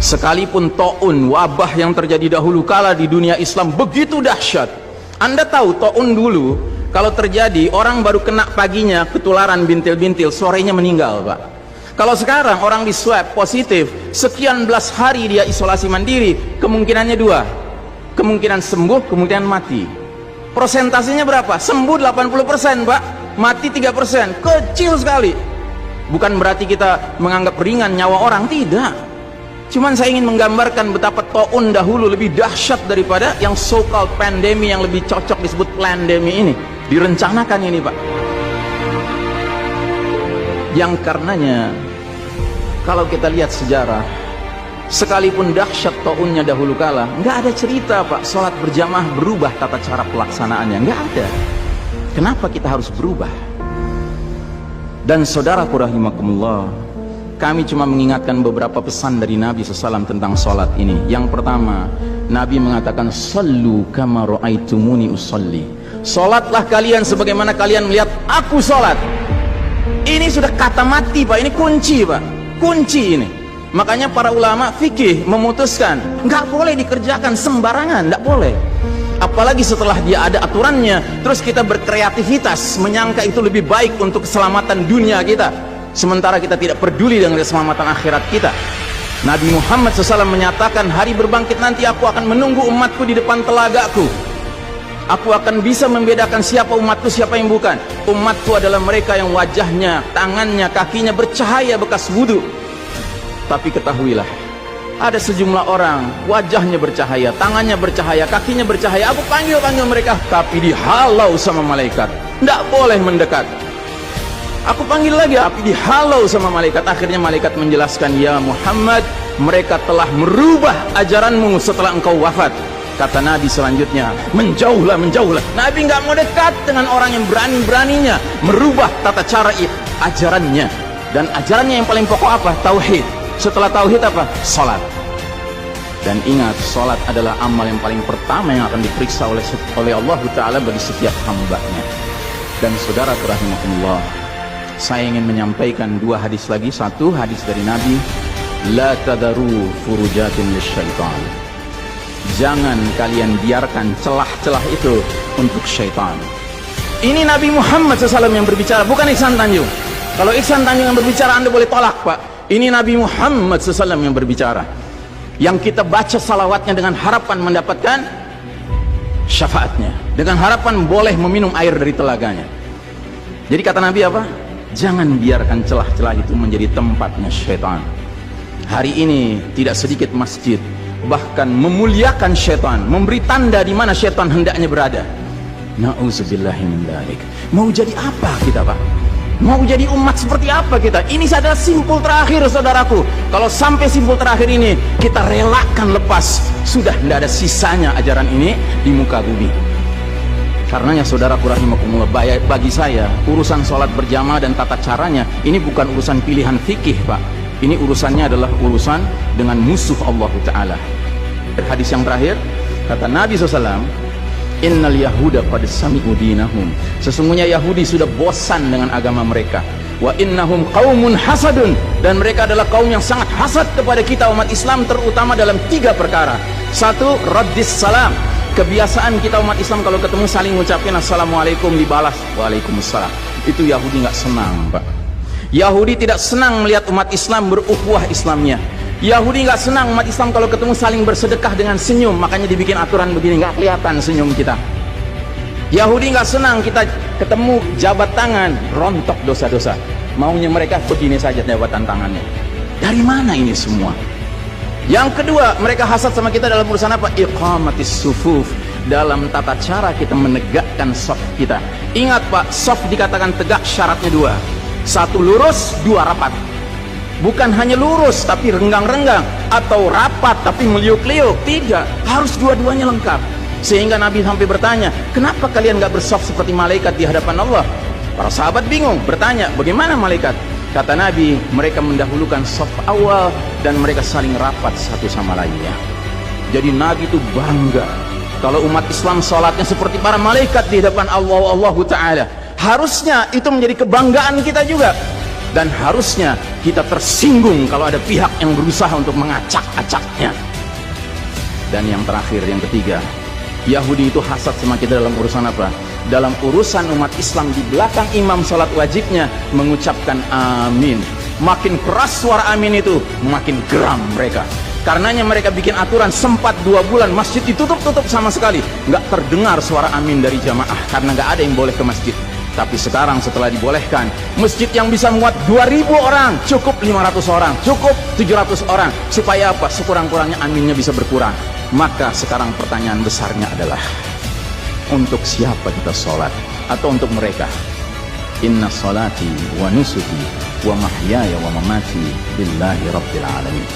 Sekalipun taun, wabah yang terjadi dahulu kala di dunia Islam begitu dahsyat. Anda tahu taun dulu kalau terjadi orang baru kena paginya ketularan bintil-bintil, sorenya meninggal, Pak. Kalau sekarang orang di swab positif, sekian belas hari dia isolasi mandiri, kemungkinannya dua, kemungkinan sembuh, kemungkinan mati. Persentasenya berapa? Sembuh 80%, Pak, mati 3%, kecil sekali. Bukan berarti kita menganggap ringan nyawa orang, tidak. Cuman saya ingin menggambarkan betapa taun dahulu lebih dahsyat daripada yang so-called pandemi, yang lebih cocok disebut plandemi ini. Direncanakan ini, Pak. Yang karenanya kalau kita lihat sejarah, sekalipun dahsyat taunnya dahulu kala, nggak ada cerita, Pak, sholat berjamaah berubah tata cara pelaksanaannya, nggak ada. Kenapa kita harus berubah? Dan saudaraku rahimakumullah, kami cuma mengingatkan beberapa pesan dari Nabi SAW tentang sholat ini. Yang pertama, Nabi mengatakan, sallu kama ra'aitumuni usalli. Sholatlah kalian sebagaimana kalian melihat aku sholat. Ini sudah kata mati, Pak. Ini kunci, Pak. Kunci ini. Makanya para ulama fikih memutuskan nggak boleh dikerjakan sembarangan, nggak boleh. Apalagi setelah dia ada aturannya, terus kita berkreativitas menyangka itu lebih baik untuk keselamatan dunia kita, sementara kita tidak peduli dengan keselamatan akhirat kita. Nabi Muhammad SAW menyatakan, hari berbangkit nanti aku akan menunggu umatku di depan telagaku. Aku akan bisa membedakan siapa umatku, siapa yang bukan. Umatku adalah mereka yang wajahnya, tangannya, kakinya bercahaya bekas wudhu. Tapi ketahuilah, ada sejumlah orang wajahnya bercahaya, tangannya bercahaya, kakinya bercahaya. Aku panggil mereka, tapi dihalau sama malaikat, tidak boleh mendekat. Aku panggil lagi, tapi dihalau sama malaikat. Akhirnya malaikat menjelaskan, ya Muhammad, mereka telah merubah ajaranmu setelah engkau wafat. Kata Nabi selanjutnya, menjauhlah, menjauhlah. Nabi nggak mau dekat dengan orang yang berani-beraninya merubah tata cara ajarannya. Dan ajarannya yang paling pokok apa? Tauhid. Setelah tauhid apa? Salat. Dan ingat, salat adalah amal yang paling pertama yang akan diperiksa oleh Allah Ta'ala bagi setiap hambanya. Dan saudara rahimakumullah, saya ingin menyampaikan dua hadis lagi. Satu hadis dari Nabi, la tadaru furujatin lisyaitan. Jangan kalian biarkan celah-celah itu untuk syaitan. Ini Nabi Muhammad SAW yang berbicara, bukan Ihsan Tanjung. Kalau Ihsan Tanjung yang berbicara, Anda boleh tolak, Pak. Ini Nabi Muhammad SAW yang berbicara, yang kita baca salawatnya dengan harapan mendapatkan syafaatnya, dengan harapan boleh meminum air dari telaganya. Jadi kata Nabi apa? Jangan biarkan celah-celah itu menjadi tempatnya syaitan. Hari ini tidak sedikit masjid bahkan memuliakan syaitan, memberi tanda di mana syaitan hendaknya berada. Na'udzubillahi min dzalik. Mau jadi apa kita, Pak? Mau jadi umat seperti apa kita? Ini adalah simpul terakhir, saudaraku. Kalau sampai simpul terakhir ini kita relakan lepas, sudah tidak ada sisanya ajaran ini di muka bumi. Karenanya saudaraku rahimakumullah, bagi saya urusan sholat berjamaah dan tata caranya ini bukan urusan pilihan fikih, Pak. Ini urusannya adalah urusan dengan musuh Allah Ta'ala. Hadis yang terakhir, kata Nabi SAW, innal yahuda qad sami'u dinahum. Sesungguhnya Yahudi sudah bosan dengan agama mereka. Wa innahum qaumun hasadun. Dan mereka adalah kaum yang sangat hasad kepada kita umat Islam, terutama dalam 3 perkara. Satu, raddis salam. Kebiasaan kita umat Islam kalau ketemu saling ngucapin assalamualaikum, dibalas waalaikumsalam. Itu Yahudi nggak senang, Pak. Yahudi tidak senang melihat umat Islam berukhuwah Islamnya. Yahudi nggak senang umat Islam kalau ketemu saling bersedekah dengan senyum, makanya dibikin aturan begini, nggak kelihatan senyum kita. Yahudi nggak senang kita ketemu jabat tangan, rontok dosa-dosa. Maunya mereka begini saja jabatan tangannya. Dari mana ini semua? Yang kedua, mereka hasad sama kita dalam urusan apa? Iqamatis sufuf, dalam tata cara kita menegakkan shaf kita. Ingat, Pak, shaf dikatakan tegak syaratnya 2. 1 lurus, 2 rapat. Bukan hanya lurus tapi renggang-renggang, atau rapat tapi meliuk-liuk. Tidak, harus dua-duanya lengkap. Sehingga Nabi sampai bertanya, kenapa kalian gak bersaf seperti malaikat di hadapan Allah? Para sahabat bingung, bertanya, bagaimana malaikat? Kata Nabi, mereka mendahulukan saf awal dan mereka saling rapat satu sama lainnya. Jadi Nabi itu bangga kalau umat Islam sholatnya seperti para malaikat di hadapan Allah Ta'ala. Harusnya itu menjadi kebanggaan kita juga. dan harusnya kita tersinggung kalau ada pihak yang berusaha untuk mengacak-acaknya. Dan yang terakhir, yang ketiga, Yahudi itu hasad sama kita dalam urusan apa? Dalam urusan umat Islam di belakang imam sholat wajibnya mengucapkan amin. Makin keras suara amin itu, makin geram mereka. Karenanya mereka bikin aturan, sempat 2 bulan masjid ditutup sama sekali, nggak terdengar suara amin dari jamaah karena nggak ada yang boleh ke masjid. Tapi sekarang setelah dibolehkan, masjid yang bisa muat 2000 orang, cukup 500 orang, cukup 700 orang. Supaya apa? Sekurang-kurangnya aminnya bisa berkurang. Maka sekarang pertanyaan besarnya adalah, untuk siapa kita sholat? Atau untuk mereka? Inna sholati wa nusuki wa mahyaya wa mamati billahi rabbil alamin.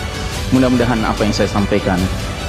Mudah-mudahan apa yang saya sampaikan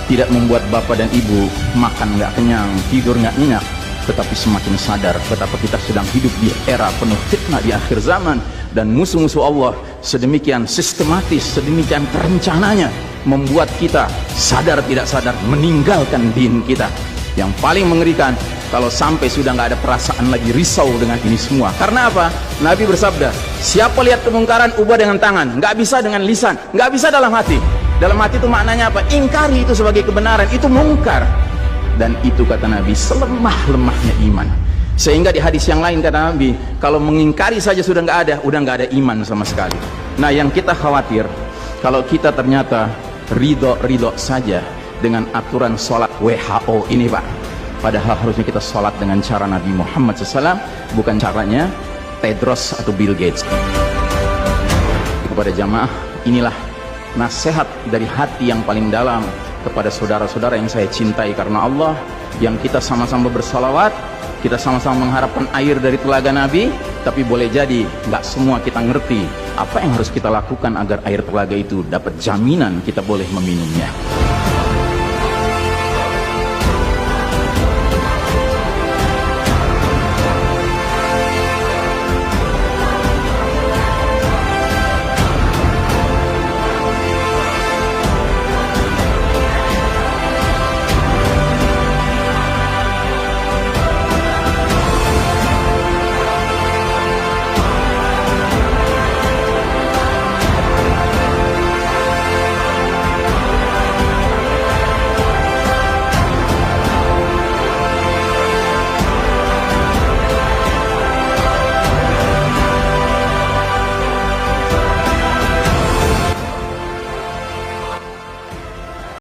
tidak membuat bapak dan ibu makan nggak kenyang, tidur nggak nyenyak, tetapi semakin sadar betapa kita sedang hidup di era penuh fitnah di akhir zaman, dan musuh-musuh Allah sedemikian sistematis, sedemikian terencananya membuat kita sadar tidak sadar meninggalkan din kita. Yang paling mengerikan kalau sampai sudah nggak ada perasaan lagi risau dengan ini semua. Karena apa? Nabi bersabda, siapa lihat kemungkaran ubah dengan tangan, nggak bisa dengan lisan, nggak bisa dalam hati. Dalam hati itu maknanya apa? Ingkari itu sebagai kebenaran, itu mungkar. Dan itu kata Nabi selemah-lemahnya iman. Sehingga di hadis yang lain kata Nabi, kalau mengingkari saja sudah nggak ada, udah nggak ada iman sama sekali. Nah, yang kita khawatir kalau kita ternyata ridho saja dengan aturan sholat WHO ini, Pak. Padahal harusnya kita sholat dengan cara Nabi Muhammad SAW, bukan caranya Tedros atau Bill Gates. Kepada jamaah, inilah nasihat dari hati yang paling dalam kepada saudara-saudara yang saya cintai karena Allah, yang kita sama-sama bersalawat, kita sama-sama mengharapkan air dari telaga Nabi. Tapi boleh jadi nggak semua kita ngerti apa yang harus kita lakukan agar air telaga itu dapat jaminan kita boleh meminumnya.